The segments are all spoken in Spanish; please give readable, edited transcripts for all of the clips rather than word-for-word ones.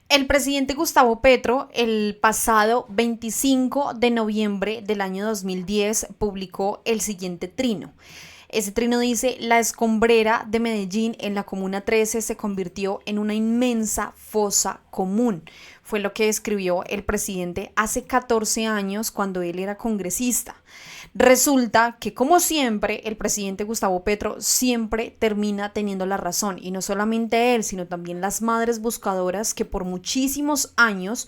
El presidente Gustavo Petro, el pasado 25 de noviembre del año 2010, publicó el siguiente trino. Ese trino dice: la escombrera de Medellín en la Comuna 13 se convirtió en una inmensa fosa común. Fue lo que escribió el presidente hace 14 años cuando él era congresista. Resulta que, como siempre, el presidente Gustavo Petro siempre termina teniendo la razón, y no solamente él, sino también las madres buscadoras que por muchísimos años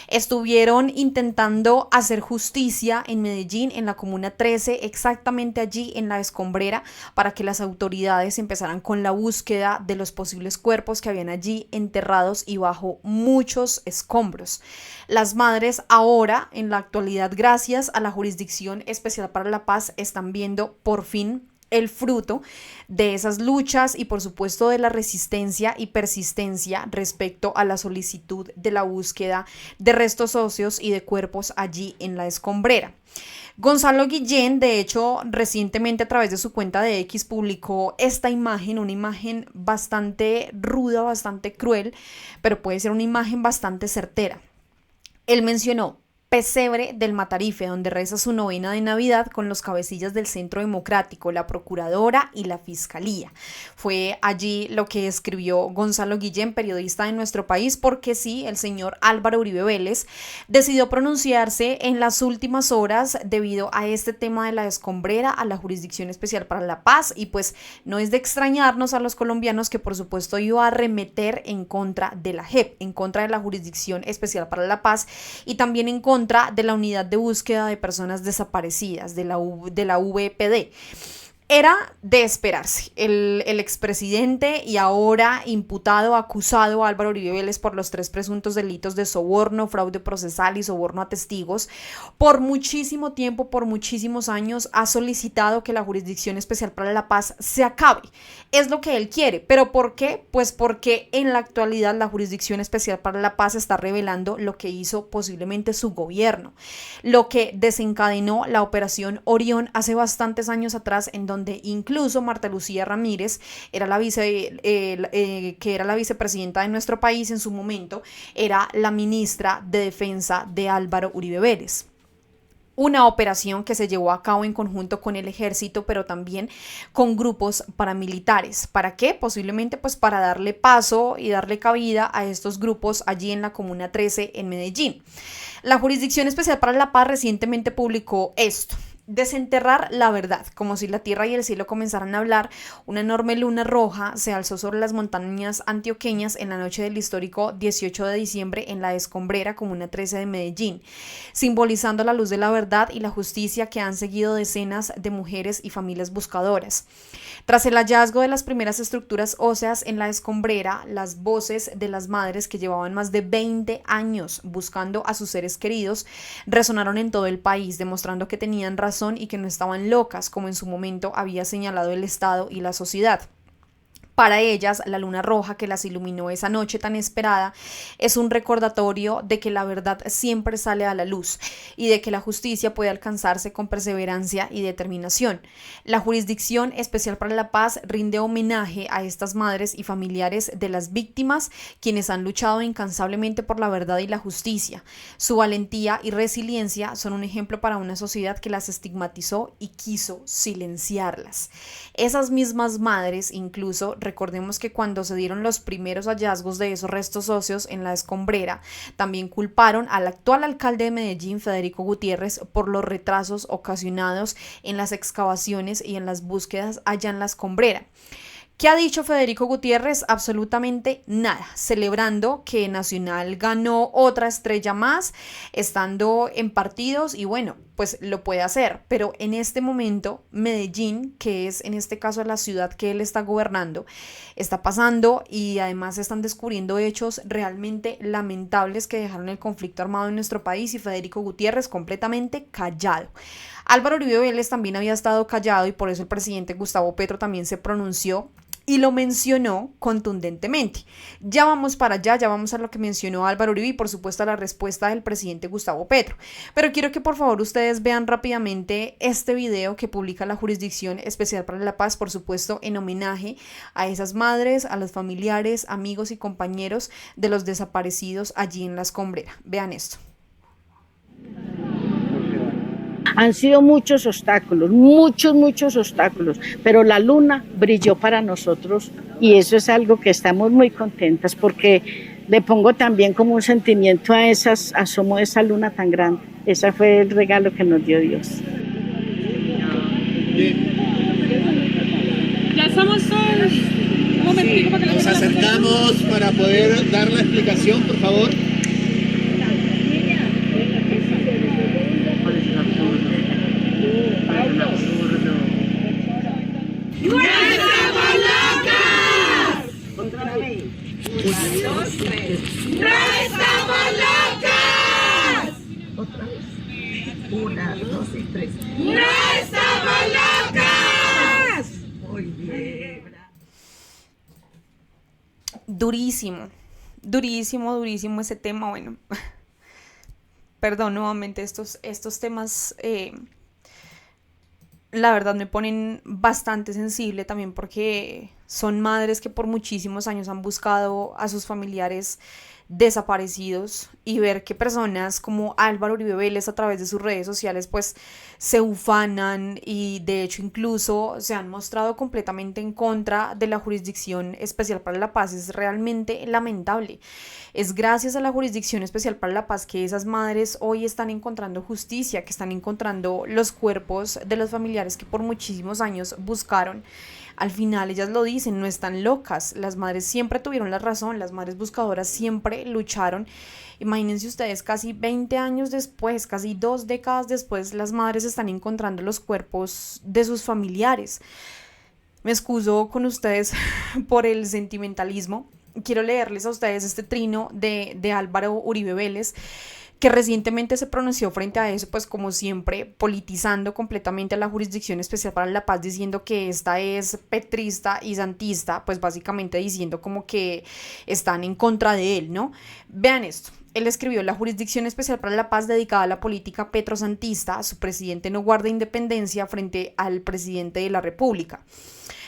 estuvieron intentando hacer justicia en Medellín, en la Comuna 13, exactamente allí en la escombrera, para que las autoridades empezaran con la búsqueda de los posibles cuerpos que habían allí enterrados y bajo muchos escombros. Las madres ahora, en la actualidad, gracias a la Jurisdicción Especial para la Paz, están viendo por fin el fruto de esas luchas y por supuesto de la resistencia y persistencia respecto a la solicitud de la búsqueda de restos óseos y de cuerpos allí en la escombrera. Gonzalo Guillén, de hecho, recientemente a través de su cuenta de X publicó esta imagen, una imagen bastante ruda, bastante cruel, pero puede ser una imagen bastante certera. Él mencionó: pesebre del Matarife, donde reza su novena de Navidad con los cabecillas del Centro Democrático, la Procuradora y la Fiscalía. Fue allí lo que escribió Gonzalo Guillén, periodista de nuestro país, porque sí, el señor Álvaro Uribe Vélez decidió pronunciarse en las últimas horas debido a este tema de la escombrera, a la Jurisdicción Especial para la Paz, y pues no es de extrañarnos a los colombianos que por supuesto iba a arremeter en contra de la JEP, en contra de la Jurisdicción Especial para la Paz, y también en contra de la Unidad de Búsqueda de Personas Desaparecidas, de la VPD. Era de esperarse. El expresidente y ahora imputado, acusado Álvaro Uribe Vélez por los 3 presuntos delitos de soborno, fraude procesal y soborno a testigos, por muchísimo tiempo, por muchísimos años, ha solicitado que la Jurisdicción Especial para la Paz se acabe. Es lo que él quiere. ¿Pero por qué? Pues porque en la actualidad la Jurisdicción Especial para la Paz está revelando lo que hizo posiblemente su gobierno, lo que desencadenó la Operación Orión hace bastantes años atrás, en donde incluso Marta Lucía Ramírez era que era la vicepresidenta de nuestro país en su momento, era la ministra de Defensa de Álvaro Uribe Vélez. Una operación que se llevó a cabo en conjunto con el ejército, pero también con grupos paramilitares. ¿Para qué? Posiblemente pues para darle paso y darle cabida a estos grupos allí en la Comuna 13 en Medellín. La Jurisdicción Especial para la Paz recientemente publicó esto: desenterrar la verdad. Como si la tierra y el cielo comenzaran a hablar, una enorme luna roja se alzó sobre las montañas antioqueñas en la noche del histórico 18 de diciembre en la escombrera Comuna 13 de Medellín, simbolizando la luz de la verdad y la justicia que han seguido decenas de mujeres y familias buscadoras. Tras el hallazgo de las primeras estructuras óseas en la escombrera, las voces de las madres que llevaban más de 20 años buscando a sus seres queridos resonaron en todo el país, demostrando que tenían razón y que no estaban locas, como en su momento había señalado el Estado y la sociedad. Para ellas, la luna roja que las iluminó esa noche tan esperada es un recordatorio de que la verdad siempre sale a la luz y de que la justicia puede alcanzarse con perseverancia y determinación. La Jurisdicción Especial para la Paz rinde homenaje a estas madres y familiares de las víctimas, quienes han luchado incansablemente por la verdad y la justicia. Su valentía y resiliencia son un ejemplo para una sociedad que las estigmatizó y quiso silenciarlas. Esas mismas madres, incluso, recordemos que cuando se dieron los primeros hallazgos de esos restos óseos en la escombrera, también culparon al actual alcalde de Medellín, Federico Gutiérrez, por los retrasos ocasionados en las excavaciones y en las búsquedas allá en la escombrera. ¿Qué ha dicho Federico Gutiérrez? Absolutamente nada, celebrando que Nacional ganó otra estrella más, estando en partidos, y bueno, pues lo puede hacer, pero en este momento Medellín, que es en este caso la ciudad que él está gobernando, está pasando y además están descubriendo hechos realmente lamentables que dejaron el conflicto armado en nuestro país, y Federico Gutiérrez completamente callado. Álvaro Uribe Vélez también había estado callado, y por eso el presidente Gustavo Petro también se pronunció y lo mencionó contundentemente. Ya vamos para allá, ya vamos a lo que mencionó Álvaro Uribe y por supuesto a la respuesta del presidente Gustavo Petro. Pero quiero que por favor ustedes vean rápidamente este video que publica la Jurisdicción Especial para la Paz, por supuesto en homenaje a esas madres, a los familiares, amigos y compañeros de los desaparecidos allí en La Escombrera. Vean esto. Han sido muchos obstáculos, muchos obstáculos, pero la luna brilló para nosotros y eso es algo que estamos muy contentas porque le pongo también como un sentimiento a esas asomo de esa luna tan grande. Ese fue el regalo que nos dio Dios. Ya estamos todos. Un momentico para que nos acercamos para poder dar la explicación, por favor. ¡No estamos locas! Otra vez. 1, 2, 3. ¡No estamos locas! Otra vez. 1, 2 y 3. ¡No estamos locas! Muy bien. Durísimo, durísimo ese tema. Bueno, perdón nuevamente, estos temas la verdad me ponen bastante sensible también porque son madres que por muchísimos años han buscado a sus familiares desaparecidos y ver que personas como Álvaro Uribe Vélez a través de sus redes sociales pues se ufanan y de hecho incluso se han mostrado completamente en contra de la Jurisdicción Especial para la Paz es realmente lamentable. Es gracias a la Jurisdicción Especial para la Paz que esas madres hoy están encontrando justicia, que están encontrando los cuerpos de los familiares que por muchísimos años buscaron. Al final ellas lo dicen, no están locas, las madres siempre tuvieron la razón, las madres buscadoras siempre lucharon. Imagínense ustedes, casi 20 años después, casi 2 décadas después, las madres están encontrando los cuerpos de sus familiares. Me excuso con ustedes por el sentimentalismo. Quiero leerles a ustedes este trino de Álvaro Uribe Vélez, que recientemente se pronunció frente a eso, pues como siempre, politizando completamente a la Jurisdicción Especial para la Paz, diciendo que esta es petrista y santista, pues básicamente diciendo como que están en contra de él, ¿no? Vean esto. Él escribió: la Jurisdicción Especial para la Paz, dedicada a la política petrosantista, su presidente no guarda independencia frente al presidente de la República.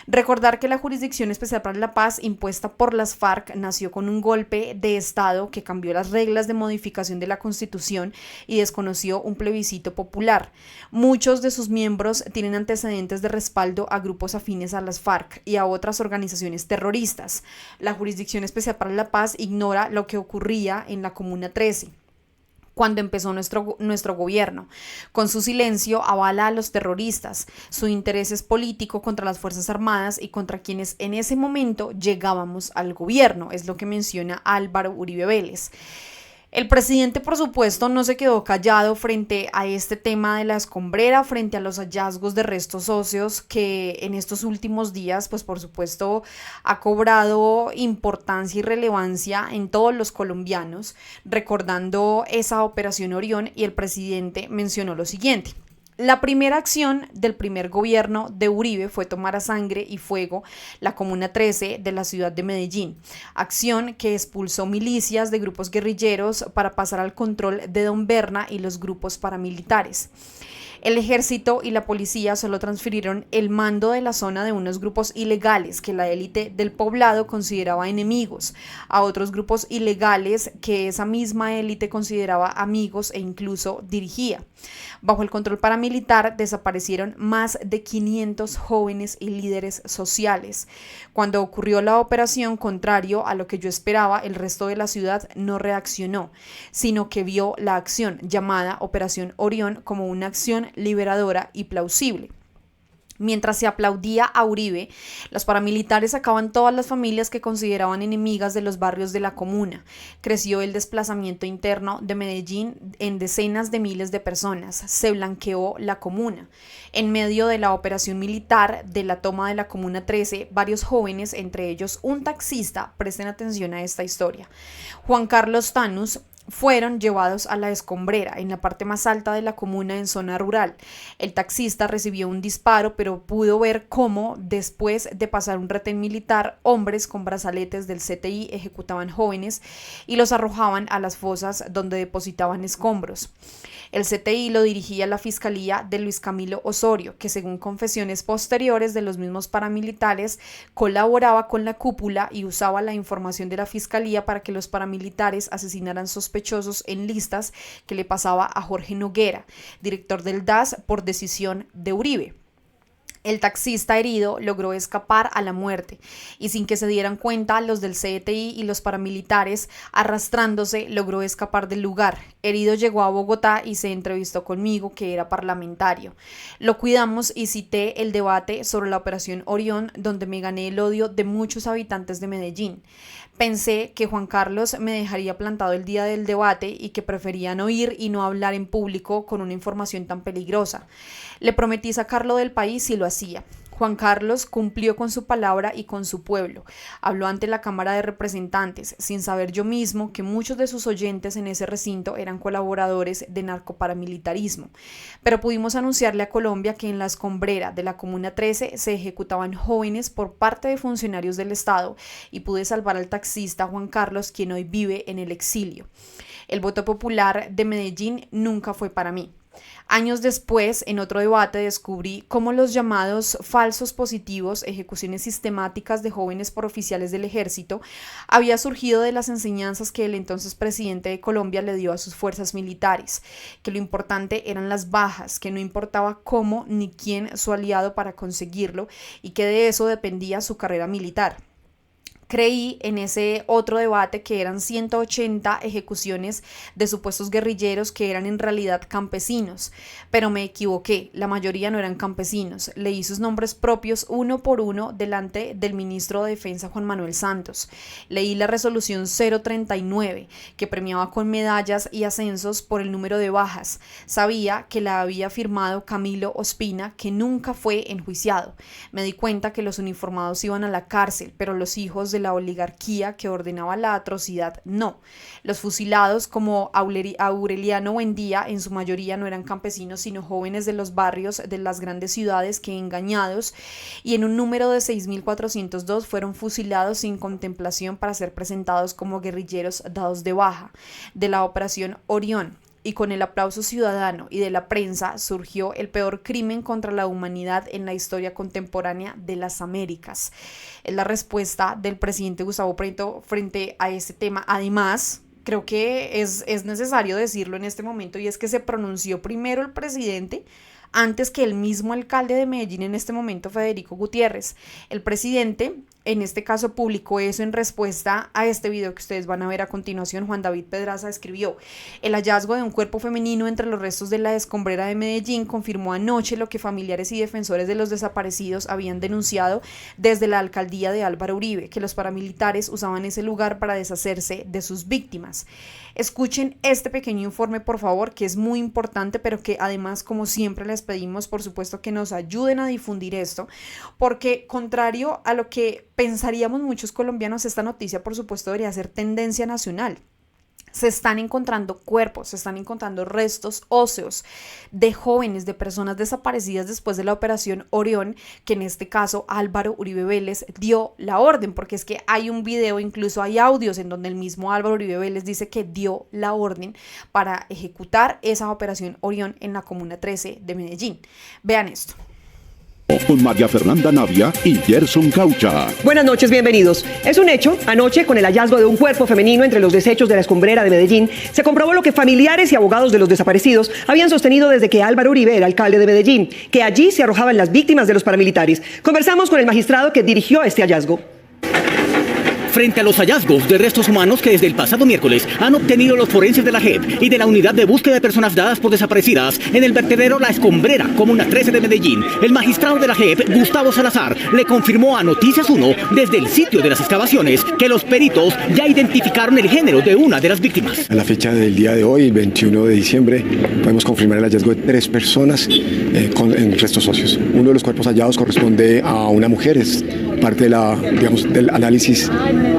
Recordar que la Jurisdicción Especial para la Paz, impuesta por las FARC, nació con un golpe de Estado que cambió las reglas de modificación de la Constitución y desconoció un plebiscito popular. Muchos de sus miembros tienen antecedentes de respaldo a grupos afines a las FARC y a otras organizaciones terroristas. La Jurisdicción Especial para la Paz ignora lo que ocurría en la Comuna 13. Cuando empezó nuestro gobierno. Con su silencio avala a los terroristas. Su interés es político contra las Fuerzas Armadas y contra quienes en ese momento llegábamos al gobierno, es lo que menciona Álvaro Uribe Vélez. El presidente, por supuesto, no se quedó callado frente a este tema de La Escombrera, frente a los hallazgos de restos óseos que en estos últimos días, pues por supuesto, ha cobrado importancia y relevancia en todos los colombianos, recordando esa Operación Orión, y el presidente mencionó lo siguiente: la primera acción del primer gobierno de Uribe fue tomar a sangre y fuego la Comuna 13 de la ciudad de Medellín, acción que expulsó milicias de grupos guerrilleros para pasar al control de Don Berna y los grupos paramilitares. El ejército y la policía solo transfirieron el mando de la zona de unos grupos ilegales que la élite del poblado consideraba enemigos, a otros grupos ilegales que esa misma élite consideraba amigos e incluso dirigía. Bajo el control paramilitar desaparecieron más de 500 jóvenes y líderes sociales. Cuando ocurrió la operación, contrario a lo que yo esperaba, el resto de la ciudad no reaccionó, sino que vio la acción llamada Operación Orión como una acción liberadora y plausible. Mientras se aplaudía a Uribe, los paramilitares sacaban todas las familias que consideraban enemigas de los barrios de la comuna. Creció el desplazamiento interno de Medellín en decenas de miles de personas. Se blanqueó la comuna. En medio de la operación militar de la toma de la Comuna 13, varios jóvenes, entre ellos un taxista, presten atención a esta historia. Juan Carlos Tanús, fueron llevados a La Escombrera, en la parte más alta de la comuna en zona rural. El taxista recibió un disparo, pero pudo ver cómo, después de pasar un retén militar, hombres con brazaletes del CTI ejecutaban jóvenes y los arrojaban a las fosas donde depositaban escombros. El CTI lo dirigía la Fiscalía de Luis Camilo Osorio, que según confesiones posteriores de los mismos paramilitares, colaboraba con la cúpula y usaba la información de la Fiscalía para que los paramilitares asesinaran sospechosos en listas que le pasaba a Jorge Noguera, director del DAS, por decisión de Uribe. El taxista herido logró escapar a la muerte y sin que se dieran cuenta los del CTI y los paramilitares, arrastrándose, logró escapar del lugar. Herido llegó a Bogotá y se entrevistó conmigo, que era parlamentario. Lo cuidamos y cité el debate sobre la Operación Orión, donde me gané el odio de muchos habitantes de Medellín. Pensé que Juan Carlos me dejaría plantado el día del debate y que prefería no ir y no hablar en público con una información tan peligrosa. Le prometí sacarlo del país y lo hacía. Juan Carlos cumplió con su palabra y con su pueblo. Habló ante la Cámara de Representantes, sin saber yo mismo que muchos de sus oyentes en ese recinto eran colaboradores de narcoparamilitarismo. Pero pudimos anunciarle a Colombia que en La Escombrera de la Comuna 13 se ejecutaban jóvenes por parte de funcionarios del Estado y pude salvar al taxista Juan Carlos, quien hoy vive en el exilio. El voto popular de Medellín nunca fue para mí. Años después, en otro debate, descubrí cómo los llamados falsos positivos, ejecuciones sistemáticas de jóvenes por oficiales del ejército, había surgido de las enseñanzas que el entonces presidente de Colombia le dio a sus fuerzas militares, que lo importante eran las bajas, que no importaba cómo ni quién su aliado para conseguirlo y que de eso dependía su carrera militar. Creí en ese otro debate que eran 180 ejecuciones de supuestos guerrilleros que eran en realidad campesinos, pero me equivoqué, la mayoría no eran campesinos. Leí sus nombres propios uno por uno delante del ministro de Defensa Juan Manuel Santos. Leí la resolución 039 que premiaba con medallas y ascensos por el número de bajas. Sabía que la había firmado Camilo Ospina, que nunca fue enjuiciado. Me di cuenta que los uniformados iban a la cárcel, pero los hijos de la oligarquía que ordenaba la atrocidad no. Los fusilados como Aureliano Buendía en su mayoría no eran campesinos sino jóvenes de los barrios de las grandes ciudades que, engañados y en un número de 6.402, fueron fusilados sin contemplación para ser presentados como guerrilleros dados de baja de la Operación Orión. Y con el aplauso ciudadano y de la prensa surgió el peor crimen contra la humanidad en la historia contemporánea de las Américas. Es la respuesta del presidente Gustavo Petro frente a este tema. Además, creo que es necesario decirlo en este momento, y es que se pronunció primero el presidente antes que el mismo alcalde de Medellín en este momento, Federico Gutiérrez. El presidente, en este caso, publicó eso en respuesta a este video que ustedes van a ver a continuación. Juan David Pedraza escribió: el hallazgo de un cuerpo femenino entre los restos de La Escombrera de Medellín confirmó anoche lo que familiares y defensores de los desaparecidos habían denunciado desde la alcaldía de Álvaro Uribe, que los paramilitares usaban ese lugar para deshacerse de sus víctimas. Escuchen este pequeño informe, por favor, que es muy importante, pero que además, como siempre, les pedimos, por supuesto, que nos ayuden a difundir esto, porque contrario a lo que pensaríamos muchos colombianos, esta noticia, por supuesto, debería ser tendencia nacional. Se están encontrando cuerpos, se están encontrando restos óseos de jóvenes, de personas desaparecidas después de la Operación Orión, que en este caso Álvaro Uribe Vélez dio la orden, porque es que hay un video, incluso hay audios en donde el mismo Álvaro Uribe Vélez dice que dio la orden para ejecutar esa Operación Orión en la Comuna 13 de Medellín. Vean esto. Con María Fernanda Navia y Gerson Caucha. Buenas noches, bienvenidos. Es un hecho, anoche, con el hallazgo de un cuerpo femenino entre los desechos de La Escombrera de Medellín, se comprobó lo que familiares y abogados de los desaparecidos habían sostenido desde que Álvaro Uribe era alcalde de Medellín, que allí se arrojaban las víctimas de los paramilitares. Conversamos con el magistrado que dirigió este hallazgo. Frente a los hallazgos de restos humanos que desde el pasado miércoles han obtenido los forenses de la JEP y de la Unidad de Búsqueda de Personas Dadas por Desaparecidas en el vertedero La Escombrera, Comuna 13 de Medellín, el magistrado de la JEP, Gustavo Salazar, le confirmó a Noticias 1 desde el sitio de las excavaciones que los peritos ya identificaron el género de una de las víctimas. A la fecha del día de hoy, el 21 de diciembre, podemos confirmar el hallazgo de 3 personas en restos óseos. Uno de los cuerpos hallados corresponde a una mujer, es parte de del análisis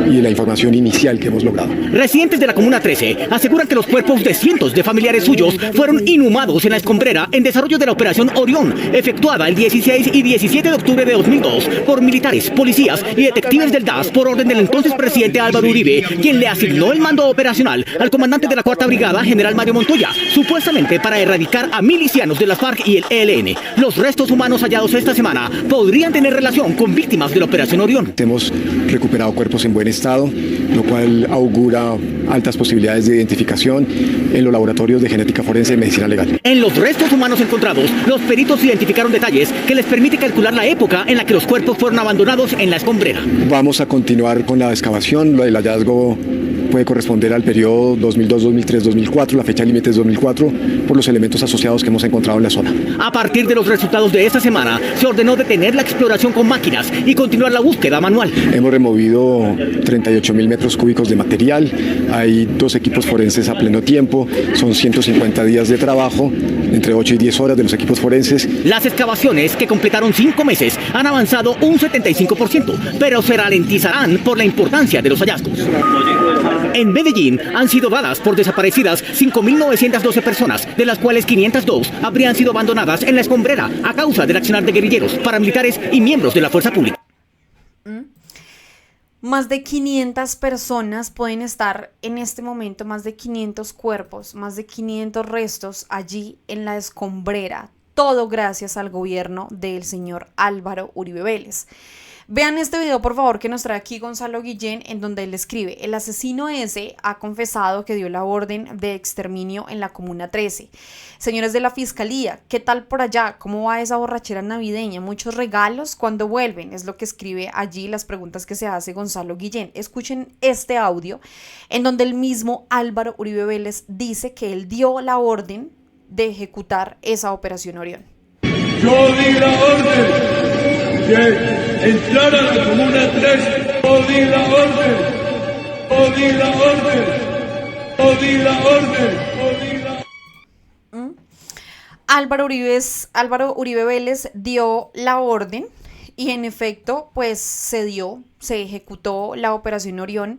y de la información inicial que hemos logrado. Residentes de la Comuna 13 aseguran que los cuerpos de cientos de familiares suyos fueron inhumados en la escombrera en desarrollo de la Operación Orión, efectuada el 16 y 17 de octubre de 2002 por militares, policías y detectives del DAS por orden del entonces presidente Álvaro Uribe, quien le asignó el mando operacional al comandante de la 4ª Brigada, general Mario Montoya, supuestamente para erradicar a milicianos de las FARC y el ELN. Los restos humanos hallados esta semana podrían tener relación con víctimas de la Operación Orión. Hemos recuperado cuerpos en buen estado, lo cual augura altas posibilidades de identificación en los laboratorios de genética forense y medicina legal. En los restos humanos encontrados, los peritos identificaron detalles que les permite calcular la época en la que los cuerpos fueron abandonados en la escombrera. Vamos a continuar con la excavación. El hallazgo puede corresponder al periodo 2002, 2003, 2004, la fecha límite es 2004, por los elementos asociados que hemos encontrado en la zona. A partir de los resultados de esta semana, se ordenó detener la exploración con máquinas y continuar la búsqueda manual. Hemos removido 38.000 metros cúbicos de material, hay 2 equipos forenses a pleno tiempo, son 150 días de trabajo, entre 8 y 10 horas de los equipos forenses. Las excavaciones, que completaron 5 meses, han avanzado un 75%, pero se ralentizarán por la importancia de los hallazgos. En Medellín han sido dadas por desaparecidas 5.912 personas, de las cuales 502 habrían sido abandonadas en la escombrera a causa del accionar de guerrilleros, paramilitares y miembros de la fuerza pública. Más de 500 personas pueden estar en este momento, más de 500 cuerpos, más de 500 restos allí en la escombrera, todo gracias al gobierno del señor Álvaro Uribe Vélez. Vean este video, por favor, que nos trae aquí Gonzalo Guillén, en donde él escribe: el asesino ese ha confesado que dio la orden de exterminio en la Comuna 13. Señores de la Fiscalía, ¿qué tal por allá? ¿Cómo va esa borrachera navideña? ¿Muchos regalos? ¿Cuándo vuelven? Es lo que escribe allí, las preguntas que se hace Gonzalo Guillén. Escuchen este audio, en donde el mismo Álvaro Uribe Vélez dice que él dio la orden de ejecutar esa Operación Orión. Yo di la orden de entrar a la Comuna 3, yo di la orden, yo di la orden, yo di la orden, yo di la... Álvaro Uribe Vélez dio la orden y en efecto pues se ejecutó la Operación Orión.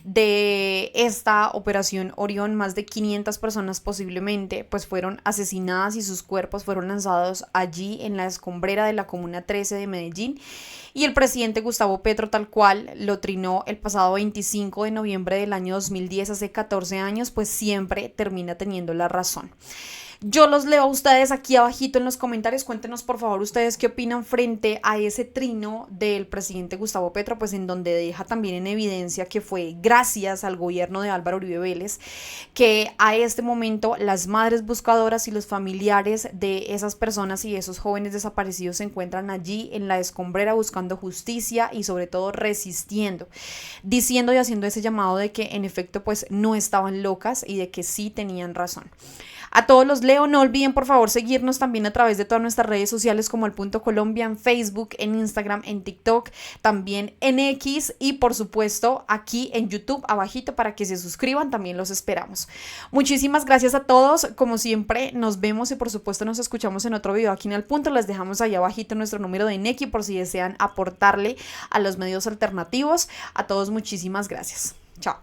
De esta Operación Orión, más de 500 personas posiblemente pues fueron asesinadas y sus cuerpos fueron lanzados allí en la escombrera de la Comuna 13 de Medellín, y el presidente Gustavo Petro, tal cual lo trinó el pasado 25 de noviembre del año 2010, hace 14 años, pues siempre termina teniendo la razón. Yo los leo a ustedes aquí abajito en los comentarios. Cuéntenos por favor ustedes qué opinan frente a ese trino del presidente Gustavo Petro, pues en donde deja también en evidencia que fue gracias al gobierno de Álvaro Uribe Vélez que a este momento las madres buscadoras y los familiares de esas personas y esos jóvenes desaparecidos se encuentran allí en la escombrera buscando justicia y sobre todo resistiendo, diciendo y haciendo ese llamado de que en efecto pues no estaban locas y de que sí tenían razón. A todos los leo, no olviden por favor seguirnos también a través de todas nuestras redes sociales como El Punto Colombia, en Facebook, en Instagram, en TikTok, también en X y por supuesto aquí en YouTube abajito para que se suscriban, también los esperamos. Muchísimas gracias a todos, como siempre nos vemos y por supuesto nos escuchamos en otro video aquí en El Punto. Les dejamos ahí abajito nuestro número de Nequi por si desean aportarle a los medios alternativos. A todos muchísimas gracias. Chao.